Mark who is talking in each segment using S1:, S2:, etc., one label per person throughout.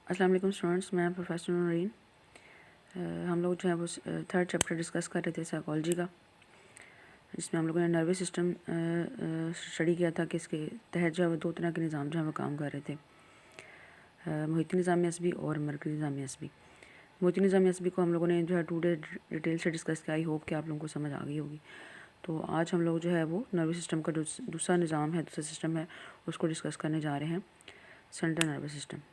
S1: अस्सलाम वालेकुम स्टूडेंट्स, मैं प्रोफेसर नूरीन। हम लोग जो है वो थर्ड चैप्टर डिस्कस कर रहे थे साइकोलॉजी का, जिसमें हम लोगों ने नर्वस सिस्टम स्टडी किया था कि इसके तहत जो है वो दो तरह के निज़ाम जो है वो काम कर रहे थे, मुहिती निज़ाम असबी और मरकज़ी निज़ाम असबी। मुहिती निज़ाम असबी को हम लोगों ने जो है 2 डे डिटेल से डिस्कस किया। आई होप कि आप लोगों को समझ आ गई होगी। तो आज हम लोग जो है वो नर्वस सिस्टम का जो दूसरा निज़ाम है, दूसरा सिस्टम है, उसको डिस्कस करने जा रहे हैं, central nervous system.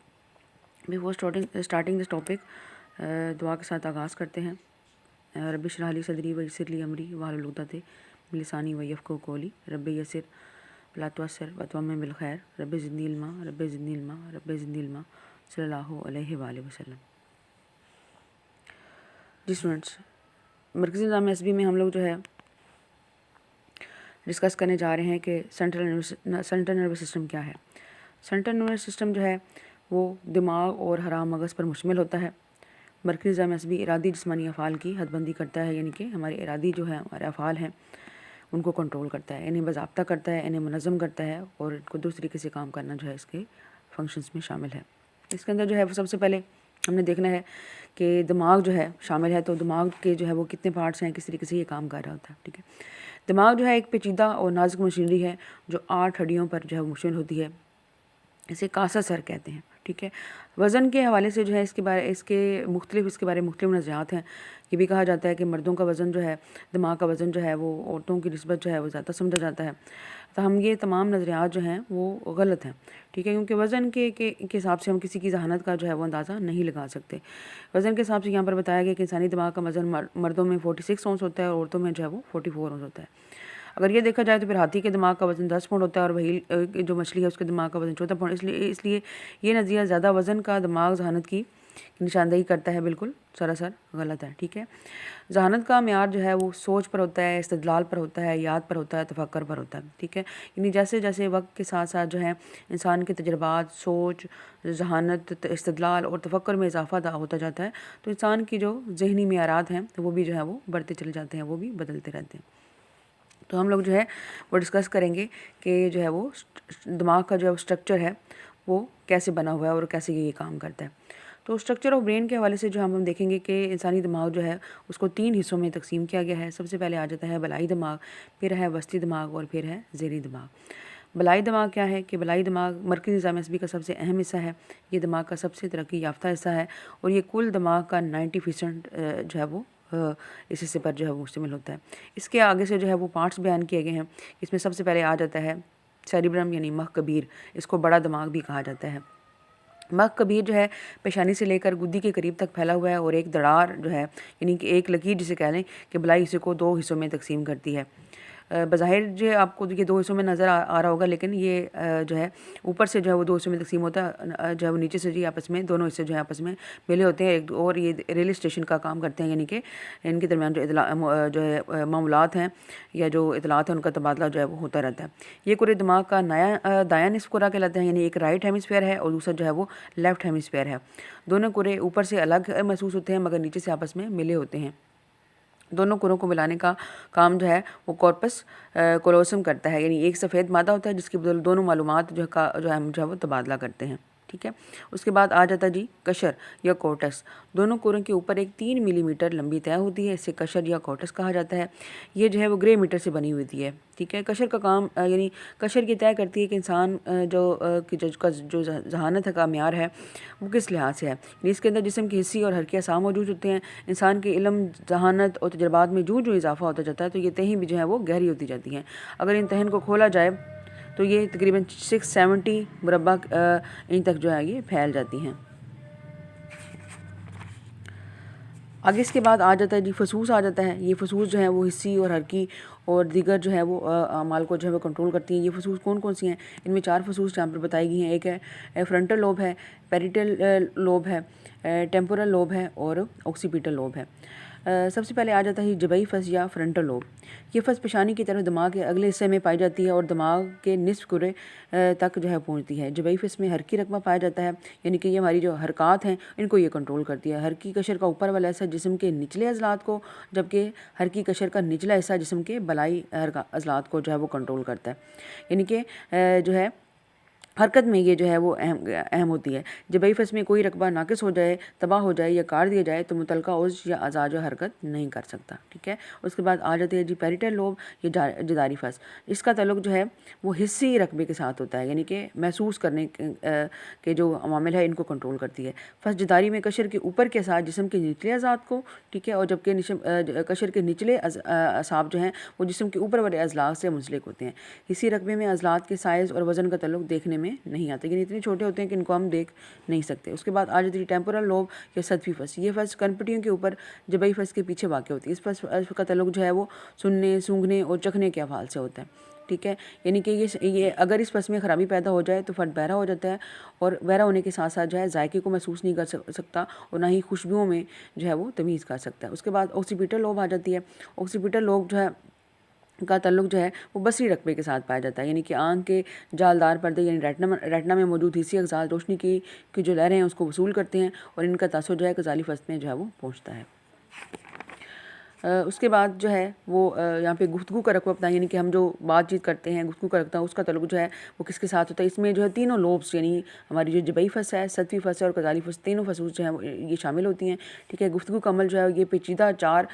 S1: Before starting this topic दुआ के साथ आगाज़ करते हैं। रब्बि इश्रह ली सदरी व यस्सिर ली अमरी वाहलुल उक़दतम मिन लिसानी व यफ़क़हू क़ौली रब्बि यस्सिर वला तुअस्सिर व तम्मिम बिल खैर रब्बि ज़िदनी इल्मा रब्बि ज़िदनी इल्मा रब्बि ज़िदनी इल्मा सल्लल्लाहु अलैहि वसल्लम। जी स्टूडेंट्स, मरकज़ी निज़ाम असबी में हम लोग जो है डिस्कस करने जा रहे हैं कि सेंट्रल नर्वस सिस्टम क्या है। सेंट्रल नर्वस सिस्टम जो है वो दिमाग और हरा मगज़ पर मुश्तमिल होता है। मरकज़ी निज़ाम असबी इरादी जिस्मानी अफ़ाल की हदबंदी करता है, यानी कि हमारे इरादी जो है, हमारे अफ़ाल हैं, उनको कंट्रोल करता है, इन्हें बाज़ाब्ता करता है, इन्हें मुनज़्ज़म करता है और इनको दूसरे तरीके से काम करना जो है इसके फंक्शंस में शामिल है। इसके अंदर जो है वो सबसे पहले हमने देखना है कि दिमाग जो है शामिल है। तो दिमाग के जो है वो कितने पार्ट्स हैं, किस तरीके से ये काम कर रहा होता है। ठीक है, दिमाग जो है एक पेचीदा और नाजुक मशीनरी है जो 8 हड्डियों पर जो है मुश्तमिल होती है। इसे कासा सर कहते हैं। ठीक है, वज़न के हवाले से जो है इसके बारे में मुख्तलिफ नज़रियात हैं। ये भी कहा जाता है कि मर्दों का वज़न जो है, दिमाग का वज़न जो है वो औरतों की निस्बत जो है वो ज़्यादा समझा जाता है। तो हम ये तमाम नज़रियात जो हैं वो गलत हैं। ठीक है, क्योंकि वज़न के हिसाब से हम किसी की ज़हानत का जो है वो अंदाज़ा नहीं लगा सकते। वज़न के हिसाब से यहाँ पर बताया गया कि इंसानी दिमाग का वज़न मर्दों में 46 औंस होता है और औरतों में जो है वो 44 औंस होता है। अगर ये देखा जाए तो फिर हाथी के दिमाग का वज़न 10 पाउंड होता है और वही जो मछली है उसके दिमाग का वज़न 14 पाउंड। इसलिए ये नज़रिया ज़्यादा वज़न का दिमाग जहानत की निशानदेही करता है, बिल्कुल सरासर गलत है। ठीक है, जहानत का म्यार जो है वो सोच पर होता है, इस्तदलाल पर होता है, याद पर होता है, तफक्कर पर होता है। ठीक है, यानी जैसे जैसे वक्त के साथ साथ जो है इंसान के तजर्बात, सोच, जहानत, इस्तदलाल और तफक्कर में इजाफा होता जाता है, तो इंसान की जो जहनी म्यारात हैं तो वो भी जो है वो बढ़ते चले जाते हैं, वो भी बदलते रहते हैं। तो हम लोग जो है वो डिस्कस करेंगे कि जो है वो दिमाग का जो स्ट्रक्चर है वो कैसे बना हुआ है और कैसे ये काम करता है। तो स्ट्रक्चर ऑफ ब्रेन के हवाले से जो हम देखेंगे कि इंसानी दिमाग जो है उसको 3 हिस्सों में तकसीम किया गया है। सबसे पहले आ जाता है बलाई दिमाग, फिर है वस्ती दिमाग और फिर है ज़ेरी दिमाग। बलाई दिमाग क्या है कि बलाई दिमाग मरकज़ी निज़ाम असबी का सबसे अहम हिस्सा है। ये दिमाग का सबसे तरक्की याफ्ता हिस्सा है और ये कुल दिमाग का 90% जो है वो इस हिस्से पर जो है वो मुश्तमिल होता है। इसके आगे से जो है वो पार्ट्स बयान किए गए हैं। इसमें सबसे पहले आ जाता है सेरिब्रम यानी मह कबीर, इसको बड़ा दिमाग भी कहा जाता है। मह कबीर जो है पेशानी से लेकर गुद्दी के करीब तक फैला हुआ है और एक दरार जो है यानी कि एक लकीर जिसे कह लें कि बलाई हिस्से को 2 हिस्सों में तकसीम करती है। बज़ाहिर जो है आपको ये 2 हिस्सों में नज़र आ रहा होगा, लेकिन ये जो है ऊपर से जो है वो 2 हिस्सों में तकसीम होता है, जो है वो नीचे से जी आपस में दोनों हिस्से जो है आपस में मिले होते हैं एक और ये रेल स्टेशन का काम करते हैं, यानी कि इनके दरमियान जो है मामूलात हैं या जो इतलात हैं उनका तबादला जो है वो होता रहता है। ये कुरे दिमाग का नया दायां निस्फ़ कुरा कहलाता है, यानी एक राइट हेमिस्फेयर है और दूसरा जो है वो लेफ्ट हेमिस्फेयर है। दोनों कुरे ऊपर से अलग महसूस होते हैं मगर नीचे से आपस में मिले होते हैं। दोनों कुरों को मिलाने का काम जो है वो कॉर्पस कोलोसम करता है, यानी एक सफ़ेद मादा होता है जिसकी बदौलत दोनों मालूमात जो है हम जो है वो तबादला करते हैं। ठीक है, उसके बाद आ जाता है जी कशर या कोर्टस। दोनों कुरों के ऊपर एक 3 मिलीमीटर लंबी तय होती है, इसे कशर या कोर्टस कहा जाता है। ये जो है वो ग्रे मीटर से बनी हुई होती है। ठीक है, कशर का काम यानी कशर ये तय करती है कि इंसान जो जहानत का म्यार है वो किस लिहाज से है। यानी इसके अंदर जिस्म की हिस्सी और हरकियाँ साम मौजूद होते हैं। इंसान के इल्म, जहानत और तजर्बात में जो इजाफा होता जाता है तो ये तहें भी जो है वो गहरी होती जाती हैं। अगर इन तहन को खोला जाए तो ये तकरीबन 670 मुरब्बा इंच तक जो है ये फैल जाती हैं। आगे इसके बाद आ जाता है जी फसूस आ जाता है। ये फसूस जो है वो हिस्सी और हरकी और दीगर जो है वो अमाल को जो है वो कंट्रोल करती हैं। ये फसूस कौन कौन सी हैं? इनमें 4 फसूस यहाँ पर बताई गई हैं। एक है फ्रंटल लोब है, पेरिटल लोब है, टेम्पोरल लोब है और ऑक्सीपिटल लोब है। सबसे पहले आ जाता है जबई फस या फ्रंटल लोब। ये फस पेशानी की तरफ दिमाग के अगले हिस्से में पाई जाती है और दिमाग के निस्फ कुरे तक जो है पहुँचती है। जबई फस में हरकी रकबा पाया जाता है, यानी कि ये हमारी जो हरकत हैं इनको ये कंट्रोल करती है। हरकी कशर का ऊपर वाला हिस्सा जिस्म के निचले अज़लात को, जबकि हरकी कशर का निचला हिस्सा जिस्म के बलाई अज़लात को जो है वो कंट्रोल करता है। यानी कि जो है हरकत में ये जो है वो अहम होती है। जब बईफस में कोई रकबा नाकिस हो जाए, तबाह हो जाए या काट दिया जाए तो मुतलका उज़्व या अज़ा जो हरकत नहीं कर सकता। ठीक है, उसके बाद आ जाती है जी पैरिटल लोब या जदारी फस। इसका ताल्लुक जो है वो हिस्सी रकबे के साथ होता है, यानी कि महसूस करने के जो अवामिल है इनको कंट्रोल करती है। फस जदारी में कशर के ऊपर के साथ जिस्म के निचले अज़ात को, ठीक है, और जबकि कशर के निचले असाब जो हैं वो जिस्म के ऊपर वाले अजलात से मुंसलिक होते हैं। हिस्सी रकबे में अजलात के साइज़ और वज़न का ताल्लुक देखने में नहीं आते, लेकिन इतने छोटे होते हैं कि इनको हम देख नहीं सकते। उसके बाद आ जाती है टेम्पोरल लोब या सदफी फस। ये फस कनपटियों के ऊपर जबई फस के पीछे वाक़ होती है। इस फस का ताल्लुक जो है वो सुनने, सूंघने और चखने के अफ़ाल से होता है। ठीक है, यानी कि ये अगर इस फस में ख़राबी पैदा हो जाए तो फ़र्द बहरा हो जाता है, और बहरा होने के साथ साथ जो है जायके को महसूस नहीं कर सकता और ना ही खुशबुओं में जो है वो तमीज़ कर सकता है। उसके बाद ऑक्सीपिटल लोब आ जाती है। ऑक्सीपिटल लोब जो है का ताल्लुक जो है वो बसरी रकबे के साथ पाया जाता है, यानी कि आंख के जालदार पर्दे यानी रेटना में मौजूद हिस्सी अग़ज़ात रोशनी की जो लहरें हैं उसको वसूल करते हैं और इनका तासुर जो है कज़ाली फस में जो है वो पहुँचता है। उसके बाद जो है वो यहाँ पे गुफ्तगू का रकबा अपना, यानी कि हम जो बातचीत करते हैं गुफ्तगू का रखता है उसका ताल्लुक जो है वो किसके साथ होता है। इसमें जो है तीनों लोब्स यानी हमारी जो जबई फस है, सदफी फस है और कज़ाली फस, तीनों फसूस जो है ये शामिल होती हैं। ठीक है, गुफ्तगू का अमल जो है ये पेचीदा चार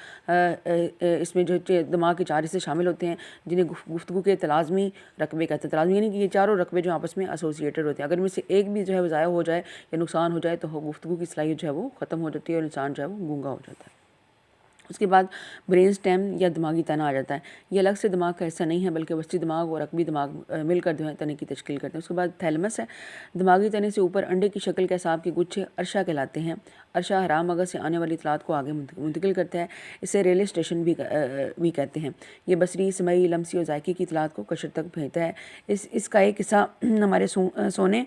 S1: इसमें जो दिमाग के चार हिस्से शामिल होते हैं जिन्हें गुफ्तगू के तलाज़मी रकबे कहते हैं। तलाज़मी यानी कि ये चारों रकबे जो आपस में एसोसिएटेड होते हैं, अगर इनमें से एक भी जो है वो ज़ाया हो जाए या नुकसान हो जाए तो गुफ्तगू की सलाहियत जो है वो ख़त्म हो जाती है और इंसान जो है वो गूंगा हो जाता है। उसके बाद ब्रेन स्टेम या दिमागी तना आ जाता है। ये अलग से दिमाग का हिस्सा नहीं है बल्कि वस्ती दिमाग और अकबी दिमाग मिलकर जो है तने की तश्कील करते हैं। उसके बाद थैलमस है। दिमागी तने से ऊपर अंडे की शक्ल के असाब के गुच्छे अरशा कहलाते हैं। अरशा हराम मगज़ से आने वाली इतलात को आगे मुंतकिल करता है। इसे रेलवे स्टेशन भी कहते हैं। ये बसरी, समई, लमसी और जायके की इतलात को कशर तक भेजता है। इसका एक हिस्सा हमारे सोने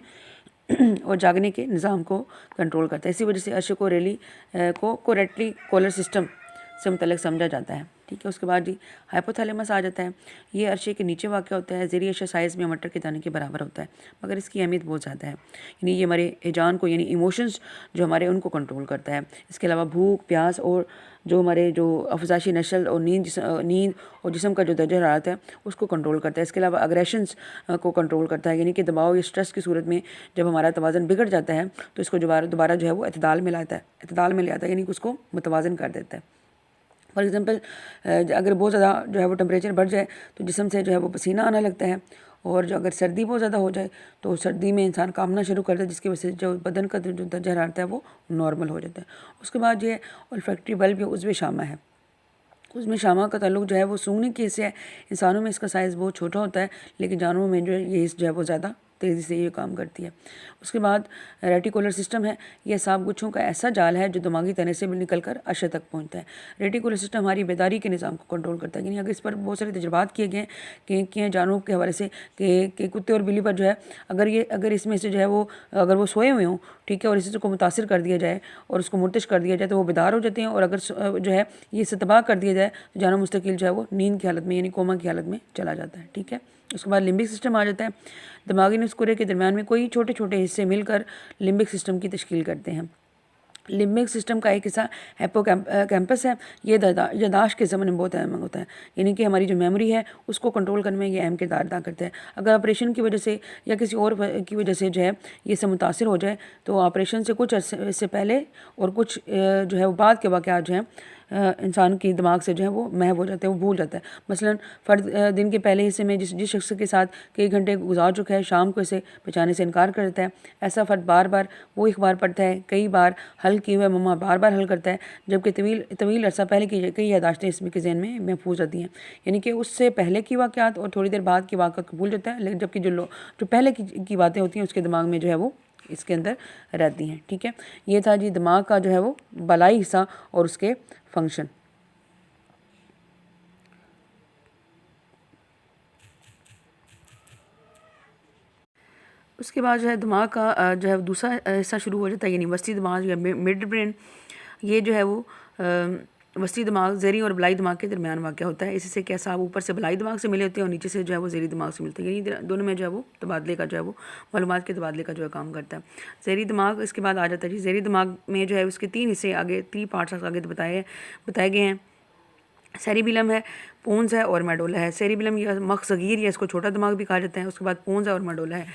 S1: और जागने के निज़ाम को कंट्रोल करता है। इसी वजह से अरशे को रेटली कोलर सिस्टम से मुतल्लिक़ समझा जाता है। ठीक है, उसके बाद जी हाइपोथैलेमस आ जाता है। ये अरशे के नीचे वाक़ होता है। ज़ेरी अरशा साइज़ में मटर के दाने के बराबर होता है, मगर इसकी अहमियत बहुत ज़्यादा है। यानी ये हमारे हिजान को यानी इमोशंस जो हमारे उनको कंट्रोल करता है। इसके अलावा भूख, प्यास और जो हमारे जो अफजाशी नस्ल और नींद और जिस्म का जो दर्जा हरारत है उसको कंट्रोल करता है। इसके अलावा अग्रेशंस को कंट्रोल करता है, यानी कि दबाव या स्ट्रेस की सूरत में जब हमारा तवाज़न बिगड़ जाता है तो इसको दोबारा जो है वो इत्दाल में लाता है, यानी कि उसको मुतवाज़न कर देता है। फॉर एग्ज़ाम्पल अगर बहुत ज़्यादा जो है वो टेम्परेचर बढ़ जाए तो जिस्म से जो है वो पसीना आने लगता है, और जो अगर सर्दी बहुत ज़्यादा हो जाए तो सर्दी में इंसान कांपना शुरू करता है, जिसकी वजह से जो बदन का जो दर्जा हरारत है वो नॉर्मल हो जाता है। उसके बाद ये ओल्फैक्टरी बल्ब या उज़्व शामा है। उज़्व शामा का ताल्लुक जो है वो सूंघने की हिस्से है। इंसानों में इसका साइज़ बहुत छोटा होता है, लेकिन जानवरों में जो है ये जो है वो ज़्यादा तेज़ी से ये काम करती है। उसके बाद रेटिकुलर सिस्टम है। ये असाब गुच्छों का ऐसा जाल है जो दिमागी तने से भी निकलकर अरशे तक पहुंचता है। रेटिकुलर सिस्टम हमारी बेदारी के निज़ाम को कंट्रोल करता है। यानी अगर इस पर बहुत सारे तजर्बात किए गए हैं जानवरों के हवाले से कि कुत्ते और बिल्ली पर जो है अगर इसमें से जो है वो अगर वो सोए हुए हों, ठीक है, और इसी को मुतासिर कर दिया जाए और उसको मुर्तश कर दिया जाए तो वो बेदार हो जाते हैं, और अगर जो है ये इसे तबाह कर दिया जाए तो जानवर मुस्तकिल जो है वो नींद की हालत में यानी कोमा की हालत में चला जाता है। ठीक है, उसके बाद लिम्बिक सिस्टम आ जाता है। दिमागी नुस्कुरे के दरमियान में कोई छोटे छोटे हिस्से मिलकर लिम्बिक सिस्टम की तश्कील करते हैं। लिम्बिक सिस्टम का एक हिस्सा हिप्पोकैम्पस है। ये यादाश्त के ज़मन में बहुत अहम होता है, यानी कि हमारी जो मेमोरी है उसको कंट्रोल करने में ये अहम किरदार अदा करता है। अगर ऑपरेशन की वजह से या किसी और की वजह से जो है ये से मुतासिर हो जाए तो ऑपरेशन से कुछ अर्से से पहले और कुछ जो है वो बाद के वाक़यात जो हैं इंसान के दिमाग से जो है वो महव हो जाते हैं, वो भूल जाता है। मसलन फ़र्द दिन के पहले हिस्से में जिस शख्स के साथ कई घंटे गुजार चुका है शाम को इसे पहचाने से इनकार कर देता है। ऐसा फ़र्द बार बार वो अखबार पढ़ता है, कई बार हल किए हुए मम्मा बार बार हल करता है, जबकि तवील अरसा पहले की कई यादाश्तें इसमें के ज़हन में महफूज रहती हैं। यानी कि उससे पहले की वाक़यात और थोड़ी देर बाद की वाक़यात को भूल जाता है, लेकिन जबकि जो पहले की बातें होती हैं उसके दिमाग में जो है वो इसके अंदर रहती हैं। ठीक है, ये था जी दिमाग का जो है वो बलाई हिस्सा और उसके फंक्शन। उसके बाद जो है दिमाग का जो है दूसरा हिस्सा शुरू हो जाता है, यानी वस्ती दिमाग या मिड ब्रेन। ये जो है वो वस्ती दिमाग ज़ेरी और बलाई दिमाग के दरमियान वाक़या होता है। इससे क्या साहब ऊपर से बलाई दिमाग से मिले होते हैं और नीचे से जो है वो ज़ेरी दिमाग से मिलते हैं, यानी दोनों में जो है वो तबादले का जो है वो मालूमात के तबादले का जो है काम करता है। ज़ेरी दिमाग इसके बाद आ जाता है जी। ज़ेरी दिमाग में जो है उसके 3 हिस्से आगे 3 पार्ट्स आगे बताए गए हैं। सेरिबिलम है, पोन्स है और मेडोला है। सेरिबिलम या मख सगीर या इसको छोटा दिमाग भी कहा जाता है। उसके बाद पोन्स है और मेडोला है।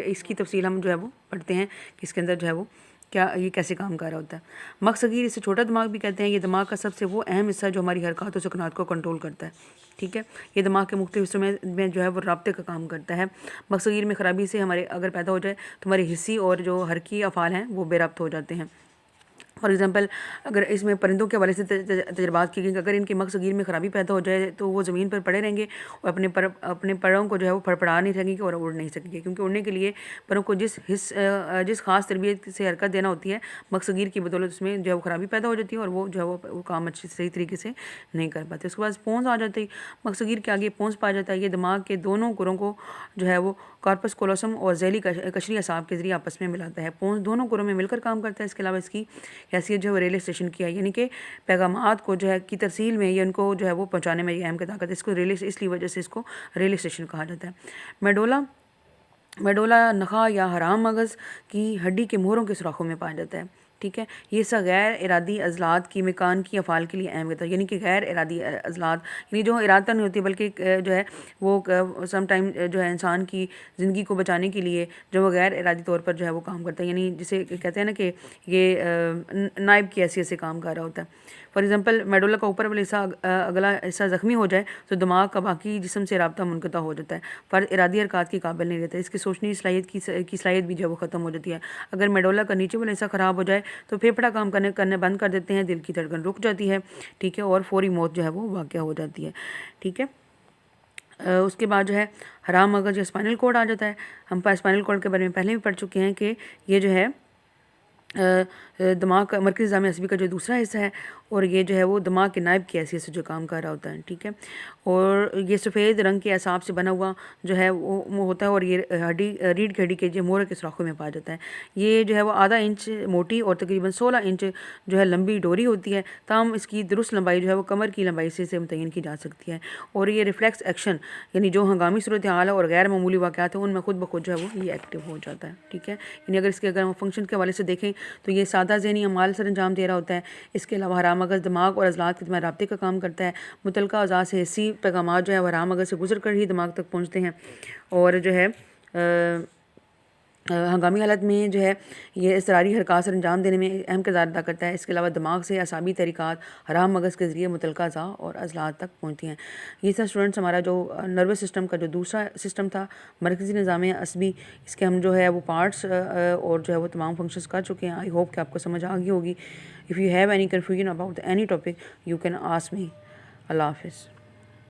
S1: इसकी तफसील हम जो है वो पढ़ते हैं कि इसके अंदर जो है वो क्या ये कैसे काम कर रहा होता है। मख सगीर इसे छोटा दिमाग भी कहते हैं। ये दिमाग का सबसे वो अहम हिस्सा जो हमारी हरकत और सुकनात को कंट्रोल करता है। ठीक है, ये दिमाग के मुख्तलिफ हिस्सों में जो है वो राब्ते का काम करता है। मख सगीर में ख़राबी से हमारे अगर पैदा हो जाए तो हमारे हिस्सी और जो हरकी अफ़ाल हैं वो बेरब्त हो जाते हैं। फॉर एग्ज़ाम्पल अगर इसमें परिंदों के हवाले से तजर्बात की गई कि अगर इनके मख सगीर में ख़राबी पैदा हो जाए तो वो ज़मीन पर पड़े रहेंगे और अपने परों को जो है वो फड़फड़ा नहीं सकेंगे और उड़ नहीं सकेंगे, क्योंकि उड़ने के लिए परों को जिस खास तरबियत से हरकत देना होती है मख सगीर की बदौलत उसमें जो है वो ख़राबी पैदा हो जाती है और वो जो है वो काम अच्छी सही तरीके से नहीं कर पाते। उसके बाद पोन्स आ जाती है। मख सगीर के आगे पोन्स पाया जाता है। ये दिमाग के दोनों कुरों को जो है वो कॉर्पस कोलोसम और झैली कशरी असाब के ज़रिए आपस में मिलाता है। पोन्स दोनों कुरों में मिलकर काम करता है। इसके अलावा इसकी हैसियत जो है रेलवे स्टेशन की है, यानी कि पैगामात को जो है की तरसील में या उनको जो है वो पहुँचाने में ये अहम ताकत है। इसको इसलिए वजह से इसको रेलवे स्टेशन कहा जाता है। मेडोला नखा या हराम मगज़ की हड्डी के मोहरों के सुराखों में पाया जाता है। ठीक है, ये सब गैर इरादी अज़लात की मकान की अफ़ाल के लिए अहम होता है, यानी कि गैर इरादी अज़लात यानी जो इरादा नहीं होती बल्कि जो है वो सम टाइम जो है इंसान की ज़िंदगी को बचाने के लिए जो वो गैर इरादी तौर पर जो है वो काम करता है, यानी जिसे कहते हैं ना कि ये नायब की हैसियत से काम कर रहा होता है। फॉर एग्ज़ाम्पल मेडोला का ऊपर वाला हिस्सा अगला हिस्सा ज़ख्मी हो जाए तो दिमाग का बाकी जिस्म से रब्ता मुनक़ता हो जाता है, पर इरादी हरकत के काबिल नहीं रहता। इसकी सोचने की सलाहियत भी जो है वो ख़त्म हो जाती है। अगर मेडोला का नीचे वाला हिस्सा ख़राब हो जाए तो फेफड़ा काम करने बंद कर देते हैं, दिल की धड़कन रुक जाती है। ठीक है, और फौरी मौत जो है वो वाक़या हो जाती है। ठीक है, उसके बाद जो है हराम मगज़ या स्पाइनल कॉर्ड आ जाता है। हम स्पाइनल कॉर्ड के बारे में पहले भी पढ़ चुके हैं कि ये जो है दिमाग का मरकज़ी निज़ाम असबी का जो दूसरा हिस्सा है और ये जो है वो दिमाग के नायब की हैसियत से जो काम कर रहा होता है। ठीक है, और ये सफ़ेद रंग के असाब से बना हुआ जो है वो होता है और ये रीढ़ की हड्डी के जो मोहर के सुराखों में पाया जाता है। ये जो है वो आधा इंच मोटी और तकरीबन 16 इंच जो है लंबी डोरी होती है। ताम इसकी दुरुस्त लंबाई जो है वो कमर की लंबाई से मुतय्यन की जा सकती है। और ये रिफ्लेक्स एक्शन यानी जो हंगामी सूरत हाल है और गैर मामूली वाक़यात हैं उनमें खुद ब खुद जो है वो ये एक्टिव हो जाता है। ठीक है, यानी अगर हम फंक्शन के हवाले से देखें तो ये सादा ज़हनी अमाल सर अंजाम दे रहा होता है। इसके अलावा हराम मगज़ दिमाग और अज़लात के दरमियान राब्ते का काम करता है। मुतल्लिका अज़ा से हिस्सी पैगामात जो है हराम मगज़ से गुजर कर ही दिमाग तक पहुँचते हैं और जो है हंगामी हालत में जो है ये इसरारी हरकत अंजाम देने में अहम किरदार अदा करता है। इसके अलावा दिमाग से असाबी तरीक़ात हराम मगज़ के ज़रिए मुतल्लिका अज़ा और अज़लात तक पहुँचती हैं। ये सब स्टूडेंट्स हमारा जो नर्वस सिस्टम का जो दूसरा सिस्टम था मरकज़ी निज़ाम असबी, इसके हम जो है वो पार्ट्स और जो है वो तमाम फंक्शंस कर चुके हैं। आई होप कि आपको समझ आ गई होगी। If you have any confusion about any topic you can ask me. अल्लाह हाफ़िज़।